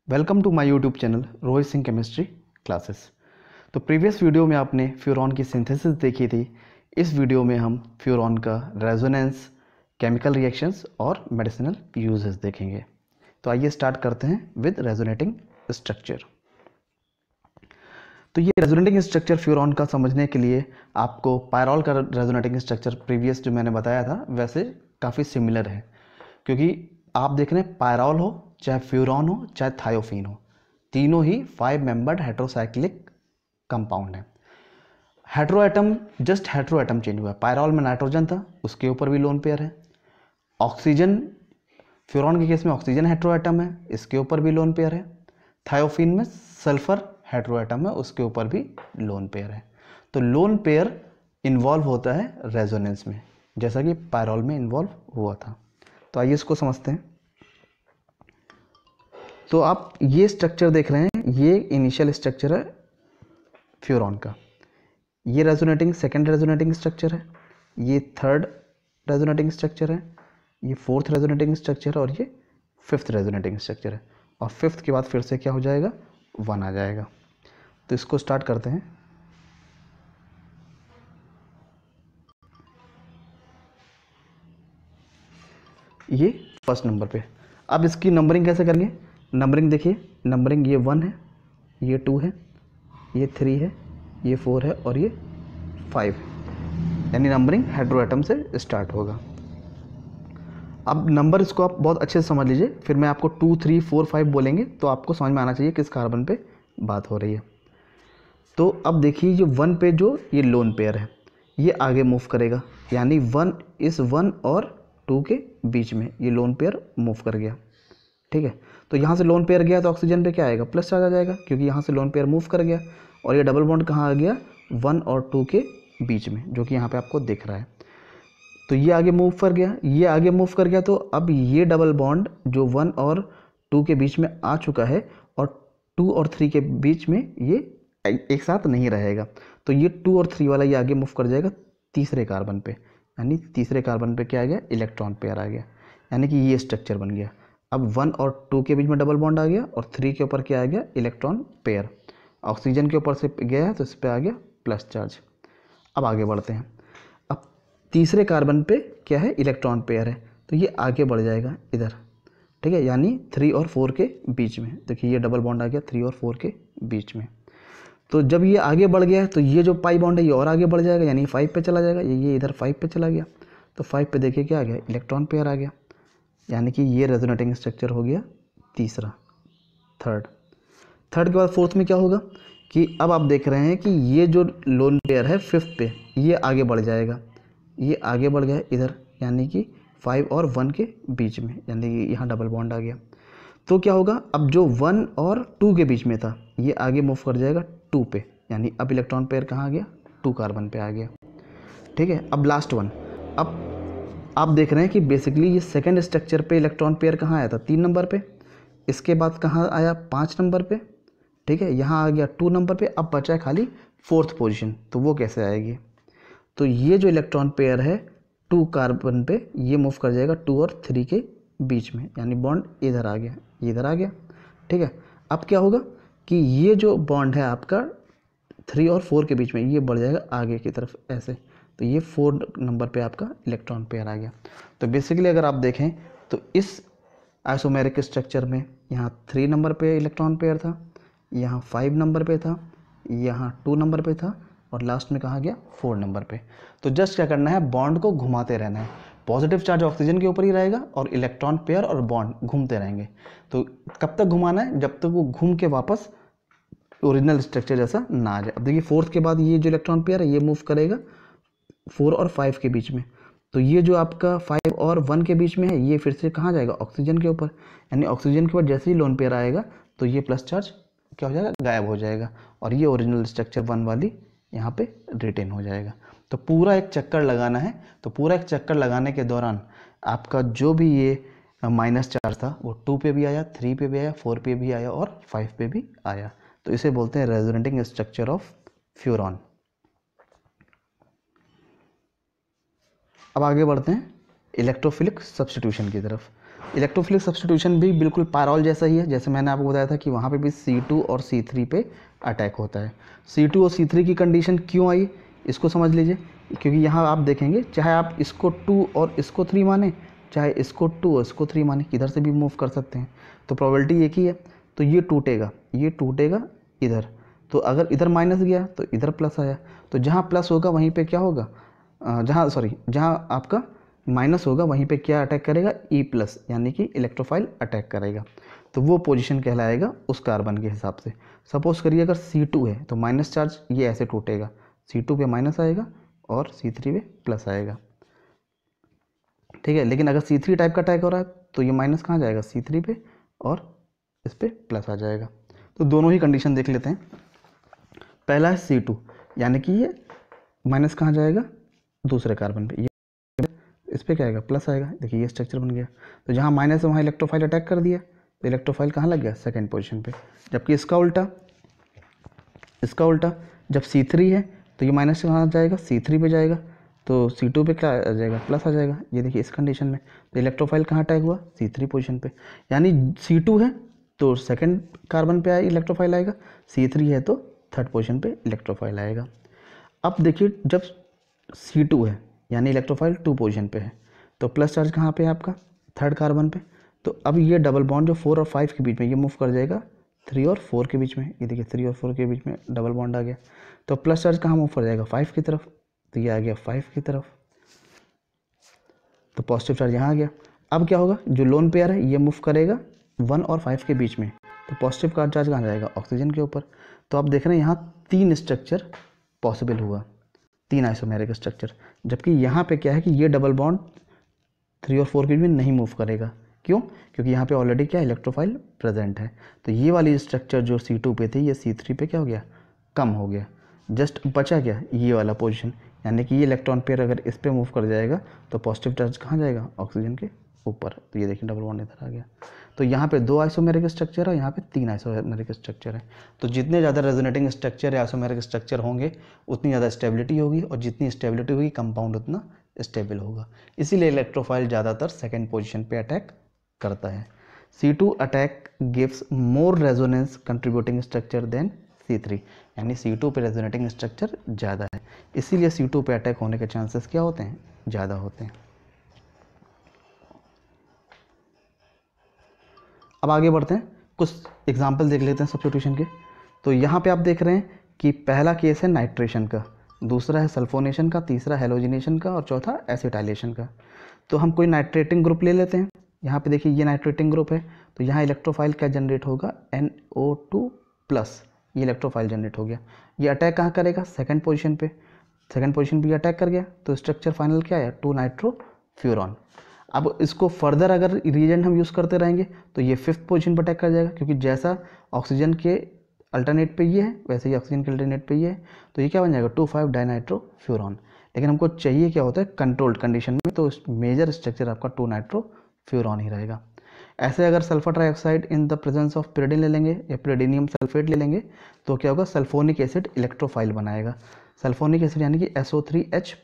Welcome to my YouTube channel Rohit Singh chemistry classes. तो previous video में आपने फ्यूरॉन की सिंथेसिस देखी थी। इस वीडियो में हम फ्यूरॉन का रेजोनेंस, केमिकल रिएक्शंस और मेडिसिनल यूजेस देखेंगे। तो आइए स्टार्ट करते हैं विद रेजोनेटिंग स्ट्रक्चर। तो ये रेजोनेटिंग स्ट्रक्चर फ्यूरॉन का समझने के लिए आपको पायरॉल का रेजोनेटिंग स्ट्रक्चर प्रीवियस जो मैंने बताया था वैसे काफ़ी सिमिलर है, क्योंकि आप देख रहे हैं पायरॉल हो चाहे फ्यूरॉन हो चाहे थायोफीन हो, तीनों ही 5 मेंबर्ड हेट्रोसाइक्लिक कंपाउंड है। Hetero atom just hetero atom change हुआ है। पायरॉल में नाइट्रोजन था, उसके ऊपर भी लोन पेयर है। ऑक्सीजन, फ्यूरॉन के केस में ऑक्सीजन हेट्रो एटम है, इसके ऊपर भी लोन पेयर है। थायोफीन में सल्फर हेट्रो एटम है, उसके ऊपर भी लोन पेयर है। तो लोन पेयर इन्वॉल्व होता है रेजोनेंस में, जैसा कि पायरॉल में इन्वॉल्व हुआ था। तो आइए इसको समझते हैं। तो आप ये स्ट्रक्चर देख रहे हैं, ये इनिशियल स्ट्रक्चर है फ्यूरॉन का। ये रेजोनेटिंग सेकेंड रेजोनेटिंग स्ट्रक्चर है, ये थर्ड रेजोनेटिंग स्ट्रक्चर है, ये फोर्थ रेजोनेटिंग स्ट्रक्चर है और ये फिफ्थ रेजोनेटिंग स्ट्रक्चर है। और फिफ्थ के बाद फिर से क्या हो जाएगा, 1 आ जाएगा। तो इसको स्टार्ट करते हैं। ये फर्स्ट नंबर पे। अब इसकी नंबरिंग कैसे करेंगे? नंबरिंग देखिए, नंबरिंग ये 1 है, ये 2 है, ये 3 है, ये 4 है और ये 5 है। यानी नंबरिंग हेट्रो एटम से स्टार्ट होगा। अब नंबर इसको आप बहुत अच्छे से समझ लीजिए, फिर मैं आपको 2, 3, 4, 5 बोलेंगे तो आपको समझ में आना चाहिए किस कार्बन पे बात हो रही है। तो अब देखिए, जो 1 पे जो ये लोन पेयर है ये आगे मूव करेगा, यानी 1 इस 1 और 2 के बीच में ये लोन पेयर मूव कर गया। ठीक है, तो यहाँ से लोन पेयर गया तो ऑक्सीजन पे क्या आएगा, प्लस चार्ज आ जाएगा, क्योंकि यहाँ से लोन पेयर मूव कर गया। और ये डबल बॉन्ड कहाँ आ गया, 1 और 2 के बीच में, जो कि यहाँ पे आपको दिख रहा है। तो ये आगे मूव कर गया, ये आगे मूव कर गया। तो अब ये डबल बॉन्ड जो 1 और 2 के बीच में आ चुका है और 2 और 3 के बीच में ये एक साथ नहीं रहेगा। तो ये 2 और 3 वाला ये आगे मूव कर जाएगा तीसरे कार्बन पे, यानी तीसरे कार्बन पे क्या आ गया, इलेक्ट्रॉन पेयर आ गया। यानी कि ये स्ट्रक्चर बन गया। अब 1 और 2 के बीच में डबल बॉन्ड आ गया और 3 के ऊपर क्या आ गया, इलेक्ट्रॉन पेयर। ऑक्सीजन के ऊपर से गया है तो इस पर आ गया प्लस चार्ज। अब आगे बढ़ते हैं। अब तीसरे कार्बन पे क्या है, इलेक्ट्रॉन पेयर है, तो ये आगे बढ़ जाएगा इधर। ठीक है, यानी 3 और 4 के बीच में। देखिए ये डबल बॉन्ड आ गया 3 और 4 के बीच में। तो जब ये आगे बढ़ गया है तो ये जो पाई बॉन्ड है ये और आगे बढ़ जाएगा, यानी 5 पे चला जाएगा। ये इधर 5 पे चला गया, तो 5 पे देखिए क्या आ गया, इलेक्ट्रॉन पेयर आ गया। यानी कि ये रेजोनेटिंग स्ट्रक्चर हो गया तीसरा, थर्ड के बाद फोर्थ में क्या होगा कि अब आप देख रहे हैं कि ये जो लोन पेयर है फिफ्थ पे ये आगे बढ़ जाएगा, ये आगे बढ़ गया इधर, यानी कि 5 और 1 के बीच में, यानी कि यहाँ डबल बॉन्ड आ गया। तो क्या होगा, अब जो 1 और 2 के बीच में था ये आगे मूव कर जाएगा 2 पे, यानी अब इलेक्ट्रॉन पेयर कहाँ आ गया, 2 कार्बन पे आ गया। ठीक है, अब लास्ट वन। अब आप देख रहे हैं कि बेसिकली ये सेकेंड स्ट्रक्चर पे इलेक्ट्रॉन पेयर कहाँ आया था, 3 नंबर पे। इसके बाद कहाँ आया, 5 नंबर पे। ठीक है, यहाँ आ गया 2 नंबर पे। अब बचा है खाली फोर्थ पोजीशन, तो वो कैसे आएगी। तो ये जो इलेक्ट्रॉन पेयर है 2 कार्बन पे ये मूव कर जाएगा 2 और 3 के बीच में, यानी बॉन्ड इधर आ गया, इधर आ गया। ठीक है, अब क्या होगा कि ये जो बॉन्ड है आपका 3 और 4 के बीच में ये बढ़ जाएगा आगे की तरफ ऐसे। तो ये 4 नंबर पे आपका इलेक्ट्रॉन पेयर आ गया। तो बेसिकली अगर आप देखें तो इस आइसोमेरिक स्ट्रक्चर में यहाँ 3 नंबर पे इलेक्ट्रॉन पेयर था, यहाँ 5 नंबर पे था, यहाँ 2 नंबर पे था और लास्ट में कहाँ गया, 4 नंबर पे। तो जस्ट क्या करना है, बॉन्ड को घुमाते रहना है। पॉजिटिव चार्ज ऑक्सीजन के ऊपर ही रहेगा और इलेक्ट्रॉन पेयर और बॉन्ड घूमते रहेंगे। तो कब तक घुमाना है, जब तक वो घूम के वापस ओरिजिनल स्ट्रक्चर जैसा ना आ जाए। अब देखिए फोर्थ के बाद ये जो इलेक्ट्रॉन पेयर है ये मूव करेगा 4 और 5 के बीच में। तो ये जो आपका 5 और 1 के बीच में है ये फिर से कहाँ जाएगा, ऑक्सीजन के ऊपर। यानी ऑक्सीजन के ऊपर जैसे ही लोन पेयर आएगा तो ये प्लस चार्ज क्या हो जाएगा, गायब हो जाएगा और ये ओरिजिनल स्ट्रक्चर 1 वाली यहाँ पे रिटेन हो जाएगा। तो पूरा एक चक्कर लगाना है। तो पूरा एक चक्कर लगाने के दौरान आपका जो भी ये माइनस चार्ज था वो 2 पे भी आया, 3 पे भी आया, 4 पे भी आया और 5 पे भी आया। तो इसे बोलते हैं रेजोनेटिंग स्ट्रक्चर ऑफ फ्यूरॉन। अब आगे बढ़ते हैं इलेक्ट्रोफिलिक सब्स्टिट्यूशन की तरफ। इलेक्ट्रोफिलिक सब्स्टिट्यूशन भी बिल्कुल पायरॉल जैसा ही है, जैसे मैंने आपको बताया था कि वहाँ पे भी C2 और C3 पे अटैक होता है। C2 और C3 की कंडीशन क्यों आई इसको समझ लीजिए, क्योंकि यहाँ आप देखेंगे चाहे आप इसको 2 और इसको 3 माने, चाहे इसको 2 और इसको 3 माने, इधर से भी मूव कर सकते हैं, तो प्रोबेबिलिटी एक ही है। तो ये टूटेगा इधर, तो अगर इधर माइनस गया तो इधर प्लस आया, तो जहाँ प्लस होगा वहीं पे क्या होगा, जहाँ आपका माइनस होगा वहीं पे क्या अटैक करेगा, E+, यानी कि इलेक्ट्रोफाइल अटैक करेगा। तो वो पोजीशन कहलाएगा उस कार्बन के हिसाब से। सपोज करिए अगर C2 है तो माइनस चार्ज ये ऐसे टूटेगा, C2 पे माइनस आएगा और C3 पे प्लस आएगा, ठीक है। लेकिन अगर C3 टाइप का अटैक हो रहा है तो ये माइनस कहाँ जाएगा, C3 पे, और इस पे प्लस आ जाएगा। तो दोनों ही कंडीशन देख लेते हैं। पहला है C2, यानी कि ये माइनस कहाँ जाएगा, दूसरे कार्बन पे, ये इस पर क्या आएगा, प्लस आएगा। देखिए ये स्ट्रक्चर बन गया, तो जहाँ माइनस है वहाँ इलेक्ट्रोफाइल अटैक कर दिया, तो इलेक्ट्रोफाइल कहाँ लग गया, सेकंड पोजीशन पे। जबकि इसका उल्टा जब C3 है तो ये माइनस से कहाँ जाएगा, C3 पे जाएगा, तो C2 पे क्या आ जाएगा, प्लस आ जाएगा। ये देखिए इस कंडीशन में तो इलेक्ट्रोफाइल कहाँ अटैक हुआ, C3 पोजीशन पे, यानी C2 है तो सेकंड कार्बन पे इलेक्ट्रोफाइल आएगा, C3 है तो थर्ड पोजीशन पे इलेक्ट्रोफाइल आएगा। अब देखिए जब C2 है यानी इलेक्ट्रोफाइल 2 पोजीशन पे है, तो प्लस चार्ज कहाँ पे है आपका, थर्ड कार्बन पे। तो अब ये डबल बॉन्ड जो 4 और 5 के बीच में, ये मूव कर जाएगा 3 और 4 के बीच में। ये देखिए 3 और 4 के बीच में डबल बॉन्ड आ गया, तो प्लस चार्ज कहाँ मूव कर जाएगा, 5 की तरफ, तो ये आ गया 5 की तरफ, तो पॉजिटिव चार्ज यहाँ आ गया। अब क्या होगा, जो लोन पेयर है ये मूव करेगा 1 और 5 के बीच में, तो पॉजिटिव का चार्ज कहाँ जाएगा, ऑक्सीजन के ऊपर। तो आप देख रहे हैं यहाँ 3 स्ट्रक्चर पॉसिबल हुआ, 3 आइसोमेरिक स्ट्रक्चर। जबकि यहाँ पे क्या है कि ये डबल बॉन्ड 3 और 4 के बीच में नहीं मूव करेगा, क्यों, क्योंकि यहाँ पे ऑलरेडी क्या इलेक्ट्रोफाइल प्रेजेंट है। तो ये वाली स्ट्रक्चर जो C2 पे थी ये C3 पे क्या हो गया, कम हो गया। जस्ट बचा क्या, ये वाला पोजीशन, यानी कि ये इलेक्ट्रॉन पेयर अगर इस पे मूव कर जाएगा तो पॉजिटिव चार्ज कहाँ जाएगा, ऑक्सीजन के ऊपर। तो ये देखिए डबल बॉन्ड इधर आ गया। तो यहाँ पे 2 आइसोमेरिक स्ट्रक्चर है, यहाँ पे 3 आइसोमेरिक स्ट्रक्चर है। तो जितने ज़्यादा रेजोनेटिंग स्ट्रक्चर या आइसोमेरिक स्ट्रक्चर होंगे उतनी ज़्यादा स्टेबिलिटी होगी, और जितनी स्टेबिलिटी होगी कंपाउंड उतना स्टेबल होगा। इसीलिए इलेक्ट्रोफाइल ज़्यादातर सेकेंड पोजिशन पे अटैक करता है। C2 attack gives more resonance contributing structure than C3, यानी C2 पे रेजोनेटिंग स्ट्रक्चर ज़्यादा है, इसीलिए C2 पे अटैक होने के चांसेस क्या होते हैं, ज़्यादा होते हैं। अब आगे बढ़ते हैं, कुछ एग्जाम्पल देख लेते हैं सब्स्टिट्यूशन के। तो यहाँ पे आप देख रहे हैं कि पहला केस है नाइट्रेशन का, दूसरा है सल्फोनेशन का, तीसरा हेलोजिनेशन का और चौथा एसिटाइलेशन का। तो हम कोई नाइट्रेटिंग ग्रुप ले लेते हैं। यहाँ पे देखिए ये नाइट्रेटिंग ग्रुप है, तो यहाँ इलेक्ट्रोफाइल क्या जनरेट होगा, NO2+, ये इलेक्ट्रोफाइल जनरेट हो गया। ये अटैक कहाँ करेगा, सेकंड पोजीशन पे, सेकंड पोजीशन पे अटैक कर गया, तो स्ट्रक्चर फाइनल क्या है, 2 नाइट्रोफ्यूरॉन। अब इसको फर्दर अगर रिएजेंट हम यूज़ करते रहेंगे तो ये 5th पोजीशन पर अटैक कर जाएगा, क्योंकि जैसा ऑक्सीजन के अल्टरनेट पे ये है वैसे ही ऑक्सीजन के अल्टरनेट पे ये है, तो ये क्या बन जाएगा, 2,5 डाइनाइट्रोफ्यूरॉन। लेकिन हमको चाहिए क्या होता है, कंट्रोल्ड कंडीशन में, तो मेजर स्ट्रक्चर आपका 2 नाइट्रोफ्यूरॉन ही रहेगा। ऐसे अगर sulphur trioxide in the presence of pyridine ले लेंगे या pyridinium सल्फेट ले लेंगे तो क्या होगा, सल्फोनिक एसिड इलेक्ट्रोफाइल बनाएगा। सल्फोनिक एसिड यानी कि SO3H+,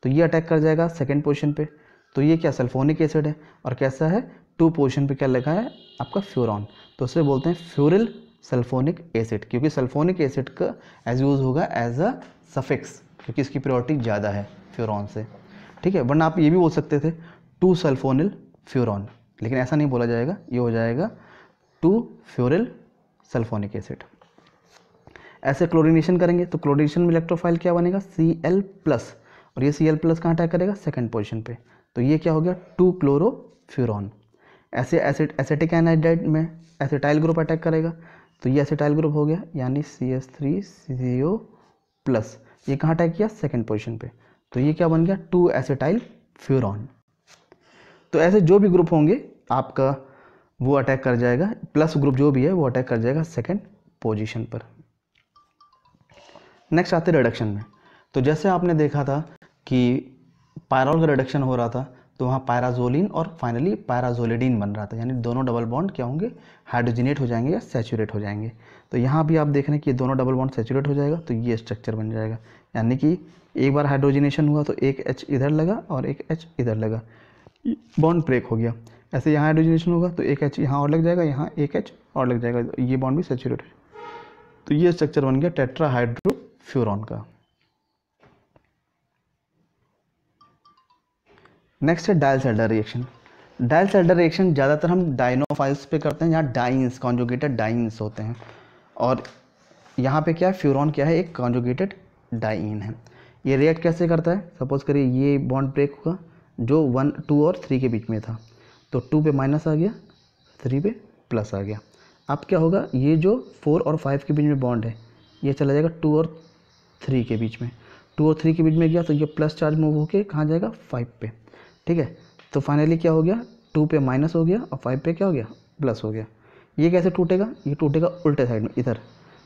तो ये अटैक कर जाएगा सेकेंड पोजीशन पे। तो ये क्या सल्फोनिक एसिड है और कैसा है, 2 पोजीशन पे क्या लिखा है आपका फ्यूरॉन, तो उसे बोलते हैं फ्यूरिल सल्फोनिक एसिड, क्योंकि सल्फोनिक एसिड का एज यूज होगा एज अ सफिक्स, क्योंकि इसकी प्योरिटी ज़्यादा है फ्यूरॉन से, ठीक है। वरना आप ये भी बोल सकते थे 2 सल्फोनिल फ्यूरॉन, लेकिन ऐसा नहीं बोला जाएगा, ये हो जाएगा 2 फ्यूरिल सल्फोनिक एसिड। ऐसे क्लोरीनेशन करेंगे तो क्लोरीनेशन में इलेक्ट्रोफाइल क्या बनेगा, Cl+, और ये Cl+ कहाँ अटैक करेगा, सेकंड पोजीशन पे, तो ये क्या हो गया, 2 क्लोरोफ्यूरॉन। ऐसे एसिटिक एनाइड्राइड में एसिटाइल ग्रुप अटैक करेगा, तो ये एसिटाइल ग्रुप हो गया, यानी CH3CO+, ये कहाँ अटैक किया, सेकंड पोजीशन पे, तो ये क्या बन गया, 2 एसिटाइल फ्यूरॉन। तो ऐसे जो भी ग्रुप होंगे आपका वो अटैक कर जाएगा, प्लस ग्रुप जो भी है वो अटैक कर जाएगा सेकंड पोजीशन पर। नेक्स्ट आते रिडक्शन में। तो जैसे आपने देखा था कि पायरॉल का रिडक्शन हो रहा था, तो वहाँ पायराजोलिन और फाइनली पायराजोलिडीन बन रहा था, यानी दोनों डबल बॉन्ड क्या होंगे, हाइड्रोजनेट हो जाएंगे या सैचुरेट हो जाएंगे। तो यहाँ भी आप देख रहे हैं कि दोनों डबल बॉन्ड सैचुरेट हो जाएगा, तो ये स्ट्रक्चर बन जाएगा, यानी कि एक बार हाइड्रोजनेशन हुआ तो एक H इधर लगा और एक H इधर लगा, बॉन्ड ब्रेक हो गया। ऐसे यहाँ हाइड्रोजनेशन होगा तो एक H यहाँ और लग जाएगा, यहाँ एक H और लग जाएगा, तो ये बॉन्ड भी सैचुरेट है। तो ये स्ट्रक्चर बन गया टेट्राहाइड्रोफ्यूरॉन का। नेक्स्ट है डायल्सेल्डर रिएक्शन। डायल्सेल्डर रिएक्शन ज़्यादातर हम डाइनोफाइल्स पे करते हैं, जहाँ डाइन्स कॉन्जुगेटेड डाइन्स होते हैं, और यहाँ पे क्या है, फ्यूरॉन क्या है, एक कॉन्जुगेटेड डाइइन है। ये रिएक्ट कैसे करता है, सपोज करिए ये बॉन्ड ब्रेक होगा जो 1, 2 और 3 के बीच में था, तो 2 पे माइनस आ गया, 3 पे प्लस आ गया। अब क्या होगा, ये जो 4 और 5 के बीच में बॉन्ड है ये चला जाएगा 2 और 3 के बीच में, 2 और 3 के बीच में गया तो ये प्लस चार्ज मूव होके कहाँ जाएगा, 5 पे। ठीक है, तो फाइनली क्या हो गया, 2 पे माइनस हो गया और 5 पे क्या हो गया, प्लस हो गया। ये कैसे टूटेगा, ये टूटेगा उल्टे साइड में इधर,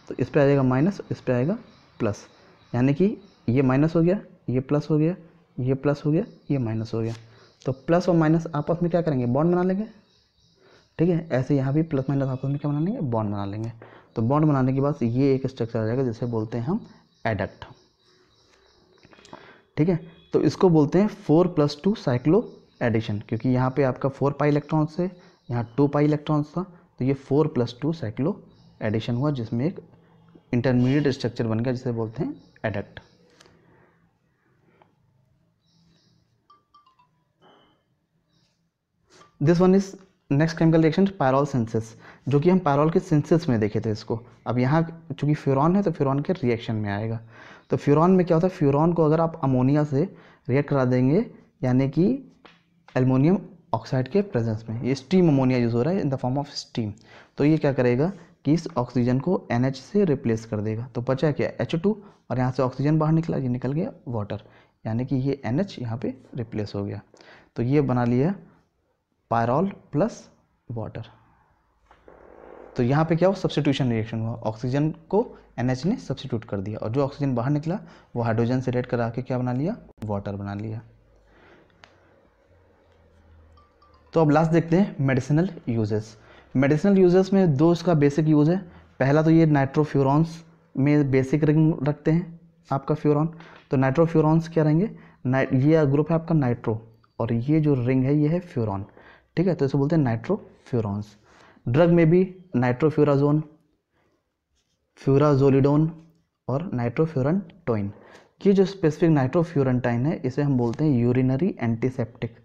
तो इस पे आ जाएगा माइनस, इस पे आएगा प्लस, यानी कि ये माइनस हो गया, ये प्लस हो गया, ये प्लस हो गया, ये माइनस हो गया। तो प्लस और माइनस आपस में क्या करेंगे, बॉन्ड बना लेंगे। ठीक है, ऐसे यहाँ भी प्लस माइनस आपस में क्या बना लेंगे, बॉन्ड बना लेंगे। तो बॉन्ड बनाने के बाद ये एक स्ट्रक्चर आ जाएगा जिसे बोलते हैं हम एडक्ट। ठीक है, तो इसको बोलते हैं 4+2 साइक्लो एडिशन, क्योंकि यहाँ पे आपका 4 पाई इलेक्ट्रॉन्स है, यहाँ 2 पाई इलेक्ट्रॉन्स था, तो ये 4+2 साइक्लो एडिशन हुआ, जिसमें एक इंटरमीडिएट स्ट्रक्चर बन गया जिसे बोलते हैं adduct. This one is next chemical reaction pyrrole synthesis, जो कि हम पायरोल के सिंथेसिस में देखे थे इसको। अब यहाँ चूंकि फ्यूरॉन है तो फ्यूरॉन के रिएक्शन में आएगा। तो फ्यूरॉन में क्या होता है, फ्यूरॉन को अगर आप अमोनिया से रिएक्ट करा देंगे, यानी कि एल्युमिनियम ऑक्साइड के प्रेजेंस में, ये स्टीम अमोनिया यूज़ हो रहा है in the form of steam, तो ये क्या करेगा कि इस ऑक्सीजन को NH से रिप्लेस कर देगा। तो बचा क्या, H2, और यहाँ से ऑक्सीजन बाहर निकला, ये निकल गया वाटर, यानी कि ये NH यहाँ पे रिप्लेस हो गया। तो ये बना लिया पायरोल प्लस वाटर। तो यहाँ पे क्या हुआ, सब्स्टिट्यूशन रिएक्शन हुआ, ऑक्सीजन को NH ने सब्स्टिट्यूट कर दिया, और जो ऑक्सीजन बाहर निकला वो हाइड्रोजन से रिएक्ट करा के क्या बना लिया, वाटर बना लिया। तो अब लास्ट देखते हैं मेडिसिनल यूजेस। मेडिसिनल यूजेस में दो इसका बेसिक यूज़ है। पहला तो ये नाइट्रोफ्यूरॉन्स में बेसिक रिंग रखते हैं आपका फ्यूरॉन। तो नाइट्रोफ्यूरॉन्स क्या रहेंगे, ये ग्रुप है आपका नाइट्रो, और ये जो रिंग है ये है फ्यूरॉन। ठीक है, तो इसे बोलते हैं नाइट्रोफ्यूरॉन्स। ड्रग में भी नाइट्रोफ्यूराजोन, फ्यूराजोलिडोन और नाइट्रोफ्यूरनटोइन। ये जो स्पेसिफिक नाइट्रोफ्यूरनटाइन है इसे हम बोलते हैं यूरिनरी एंटीसेप्टिक,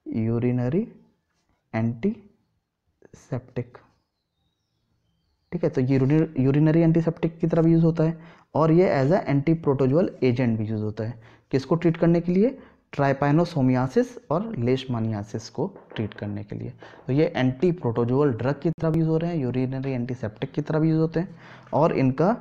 यूरिनरी एंटीसेप्टिक। ठीक है, तो यूरिनरी एंटीसेप्टिक की तरह भी यूज़ होता है, और ये as a anti protozoal agent भी यूज़ होता है। किसको ट्रीट करने के लिए, ट्राइपाइनोसोमियासिस और लेशमानियासिस को ट्रीट करने के लिए। तो ये एंटी प्रोटोजोअल ड्रग की तरह भी यूज़ हो रहे हैं, यूरिनरी एंटीसेप्टिक की तरह भी यूज़ होते हैं, और इनका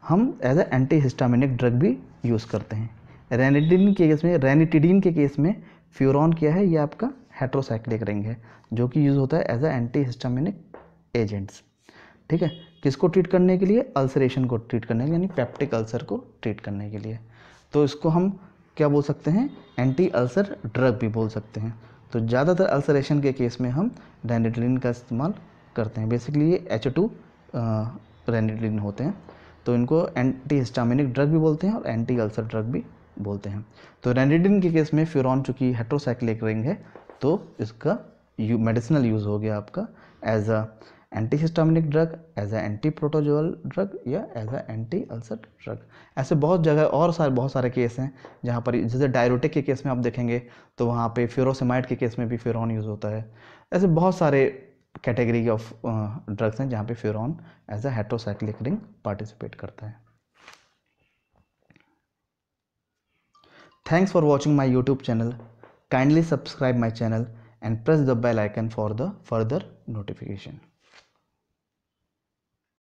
हम as a anti histaminic drug भी यूज़ करते हैं। रैनिटिडीन के केस में फ्यूरॉन क्या है, ये आपका हेट्रोसाइक्लिक रिंग है, जो कि यूज़ होता है as a anti histaminic agents. ठीक है, किसको ट्रीट करने के लिए, अल्सरेशन को ट्रीट करने के लिए, यानी पेप्टिक अल्सर को ट्रीट करने के लिए। तो इसको हम क्या बोल सकते हैं, एंटी अल्सर ड्रग भी बोल सकते हैं। तो ज़्यादातर अल्सरेशन के केस में हम रैनिटिडीन का इस्तेमाल करते हैं। बेसिकली ये H2 रैनिटिडीन होते हैं, तो इनको एंटी हिस्टामिनिक ड्रग भी बोलते हैं और एंटी अल्सर ड्रग भी बोलते हैं। तो रैनिटिडीन के केस में फ्यूरॉन चूँकि हेट्रोसाइक्लिक रिंग है, तो इसका मेडिसिनल यूज़ हो गया आपका as a anti histaminic drug, as a anti protozoal drug, या as a anti ulcer drug. ऐसे बहुत जगह और बहुत सारे केस हैं जहाँ पर, जैसे डायरोटिक के केस में आप देखेंगे तो वहाँ पे फ्यूरोसेमाइड के केस में भी फ्यूरॉन यूज़ होता है। ऐसे बहुत सारे कैटेगरी ऑफ ड्रग्स हैं जहाँ पे furan as a heterocyclic ring participate करता है। Thanks for watching my YouTube channel. Kindly subscribe my channel and press the bell icon for the further notification.